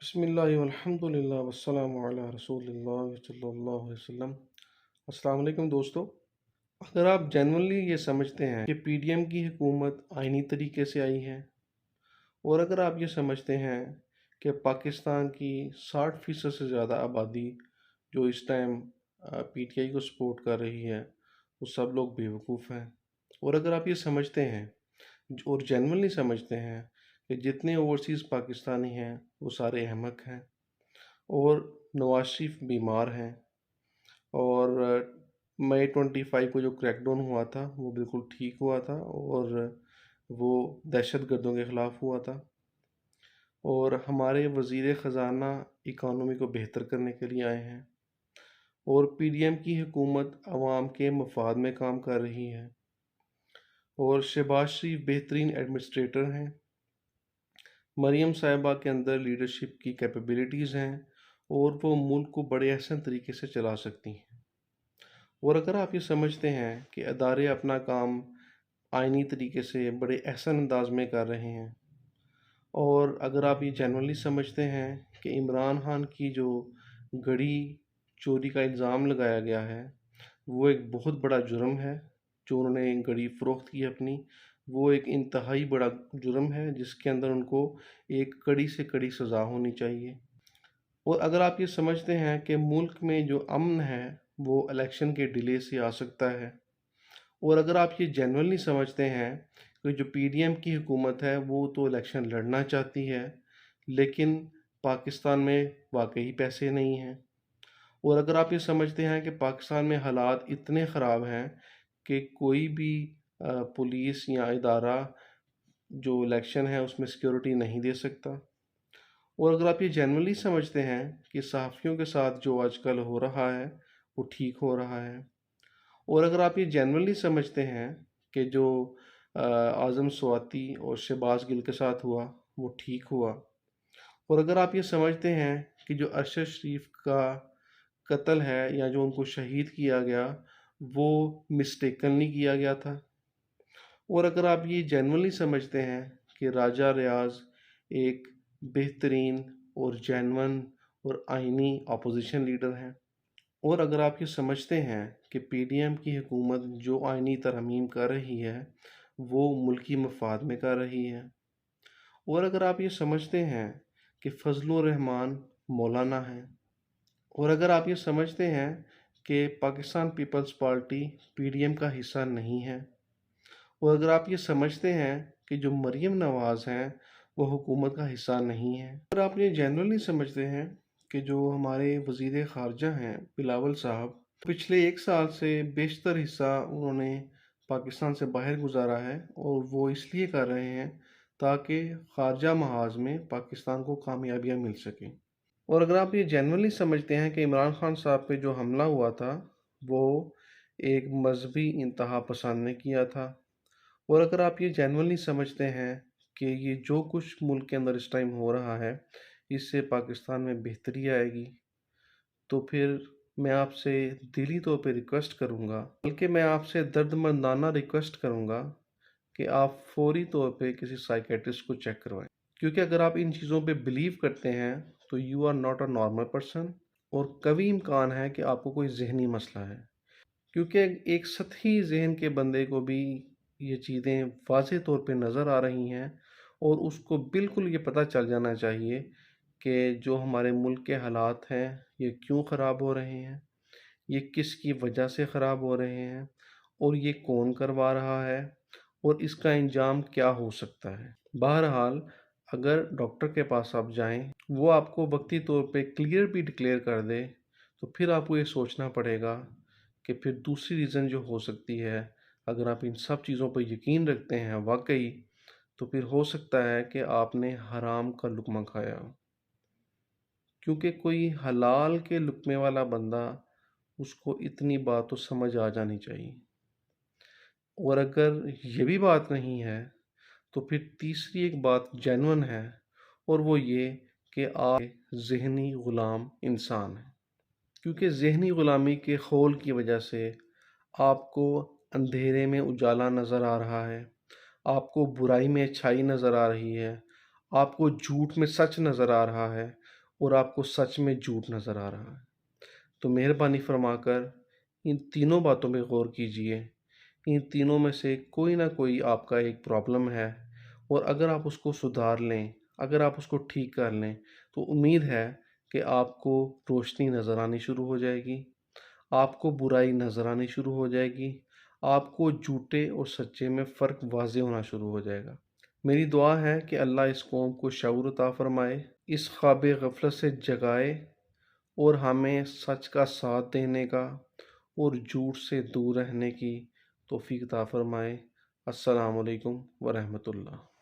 بسم اللہ والحمد للہ والسلام علی رسول اللہ صلی اللہ علیہ وسلم۔ السلام علیکم دوستو، اگر آپ جنرلی یہ سمجھتے ہیں کہ پی ڈی ایم کی حکومت آئینی طریقے سے آئی ہے، اور اگر آپ یہ سمجھتے ہیں کہ پاکستان کی 60% سے زیادہ آبادی جو اس ٹائم پی ٹی آئی کو سپورٹ کر رہی ہے وہ سب لوگ بیوقوف ہیں، اور اگر آپ یہ سمجھتے ہیں اور جنرلی سمجھتے ہیں کہ جتنے اوورسیز پاکستانی ہیں وہ سارے احمق ہیں اور نواز شریف بیمار ہیں، اور مئی 25 کو جو کریک ڈاؤن ہوا تھا وہ بالکل ٹھیک ہوا تھا اور وہ دہشت گردوں کے خلاف ہوا تھا، اور ہمارے وزیر خزانہ اکانومی کو بہتر کرنے کے لیے آئے ہیں، اور پی ڈی ایم کی حکومت عوام کے مفاد میں کام کر رہی ہے، اور شہباز شریف بہترین ایڈمنسٹریٹر ہیں، مریم صاحبہ کے اندر لیڈرشپ کی کیپیبلٹیز ہیں اور وہ ملک کو بڑے احسن طریقے سے چلا سکتی ہیں۔ اور اگر آپ یہ سمجھتے ہیں کہ ادارے اپنا کام آئینی طریقے سے بڑے احسن انداز میں کر رہے ہیں، اور اگر آپ یہ جنرلی سمجھتے ہیں کہ عمران خان کی جو گھڑی چوری کا الزام لگایا گیا ہے وہ ایک بہت بڑا جرم ہے، جو انہوں نے گھڑی فروخت کی اپنی، وہ ایک انتہائی بڑا جرم ہے جس کے اندر ان کو ایک کڑی سے کڑی سزا ہونی چاہیے۔ اور اگر آپ یہ سمجھتے ہیں کہ ملک میں جو امن ہے وہ الیکشن کے ڈیلے سے آ سکتا ہے، اور اگر آپ یہ جنرلی سمجھتے ہیں کہ جو پی ڈی ایم کی حکومت ہے وہ تو الیکشن لڑنا چاہتی ہے لیکن پاکستان میں واقعی پیسے نہیں ہیں، اور اگر آپ یہ سمجھتے ہیں کہ پاکستان میں حالات اتنے خراب ہیں کہ کوئی بھی پولیس یا ادارہ جو الیکشن ہے اس میں سیکیورٹی نہیں دے سکتا، اور اگر آپ یہ جنرلی سمجھتے ہیں کہ صحافیوں کے ساتھ جو آج کل ہو رہا ہے وہ ٹھیک ہو رہا ہے، اور اگر آپ یہ جنرلی سمجھتے ہیں کہ جو اعظم سواتی اور شہباز گل کے ساتھ ہوا وہ ٹھیک ہوا، اور اگر آپ یہ سمجھتے ہیں کہ جو ارشد شریف کا قتل ہے یا جو ان کو شہید کیا گیا وہ مسٹیکنلی کیا گیا تھا، اور اگر آپ یہ جنرلی سمجھتے ہیں کہ راجہ ریاض ایک بہترین اور جینون اور آئینی اپوزیشن لیڈر ہیں، اور اگر آپ یہ سمجھتے ہیں کہ پی ڈی ایم کی حکومت جو آئینی ترمیم کر رہی ہے وہ ملکی مفاد میں کر رہی ہے، اور اگر آپ یہ سمجھتے ہیں کہ فضل الرحمان مولانا ہیں، اور اگر آپ یہ سمجھتے ہیں کہ Pakistan Peoples Party P D M کا حصہ نہیں ہے، اور اگر آپ یہ سمجھتے ہیں کہ جو مریم نواز ہیں وہ حکومت کا حصہ نہیں ہے، اگر آپ یہ جنرلی سمجھتے ہیں کہ جو ہمارے وزیر خارجہ ہیں بلاول صاحب پچھلے 1 سال سے بیشتر حصہ انہوں نے پاکستان سے باہر گزارا ہے اور وہ اس لیے کر رہے ہیں تاکہ خارجہ محاذ میں پاکستان کو کامیابیاں مل سکیں، اور اگر آپ یہ جنرلی سمجھتے ہیں کہ عمران خان صاحب پہ جو حملہ ہوا تھا وہ ایک مذہبی انتہا پسند نے کیا تھا، اور اگر آپ یہ جینوئنلی سمجھتے ہیں کہ یہ جو کچھ ملک کے اندر اس ٹائم ہو رہا ہے اس سے پاکستان میں بہتری آئے گی، تو پھر میں آپ سے دلی طور پہ ریکویسٹ کروں گا، بلکہ میں آپ سے درد مندانہ ریکویسٹ کروں گا کہ آپ فوری طور پہ کسی سائیکیٹرسٹ کو چیک کروائیں، کیونکہ اگر آپ ان چیزوں پہ بلیو کرتے ہیں تو you are not a normal person, اور کبھی امکان ہے کہ آپ کو کوئی ذہنی مسئلہ ہے، کیونکہ ایک سطحی ذہن کے بندے کو بھی یہ چیزیں واضح طور پہ نظر آ رہی ہیں، اور اس کو بالکل یہ پتہ چل جانا چاہیے کہ جو ہمارے ملک کے حالات ہیں یہ کیوں خراب ہو رہے ہیں، یہ کس کی وجہ سے خراب ہو رہے ہیں، اور یہ کون کروا رہا ہے، اور اس کا انجام کیا ہو سکتا ہے۔ بہرحال اگر ڈاکٹر کے پاس آپ جائیں وہ آپ کو وقتی طور پہ کلیئر بھی ڈکلیئر کر دے تو پھر آپ کو یہ سوچنا پڑے گا کہ پھر دوسری ریزن جو ہو سکتی ہے، اگر آپ ان سب چیزوں پر یقین رکھتے ہیں واقعی، تو پھر ہو سکتا ہے کہ آپ نے حرام کا لقمہ کھایا ہو، کیونکہ کوئی حلال کے لقمے والا بندہ اس کو اتنی بات تو سمجھ آ جانی چاہیے، اور اگر یہ بھی بات نہیں ہے تو پھر تیسری ایک بات جینون ہے، اور وہ یہ کہ آپ ذہنی غلام انسان ہیں، کیونکہ ذہنی غلامی کے خول کی وجہ سے آپ کو اندھیرے میں اجالا نظر آ رہا ہے، آپ کو برائی میں اچھائی نظر آ رہی ہے، آپ کو جھوٹ میں سچ نظر آ رہا ہے، اور آپ کو سچ میں جھوٹ نظر آ رہا ہے، تو مہربانی فرما کر ان تینوں باتوں پہ غور کیجئے۔ ان تینوں میں سے کوئی نہ کوئی آپ کا ایک پرابلم ہے، اور اگر آپ اس کو سدھار لیں، اگر آپ اس کو ٹھیک کر لیں، تو امید ہے کہ آپ کو روشنی نظر آنی شروع ہو جائے گی، آپ کو برائی نظر آنی شروع ہو جائے گی، آپ کو جھوٹے اور سچے میں فرق واضح ہونا شروع ہو جائے گا۔ میری دعا ہے کہ اللہ اس قوم کو شعور عطا فرمائے، اس خواب غفلت سے جگائے، اور ہمیں سچ کا ساتھ دینے کا اور جھوٹ سے دور رہنے کی توفیق عطا فرمائے۔ السلام علیکم ورحمۃ اللہ۔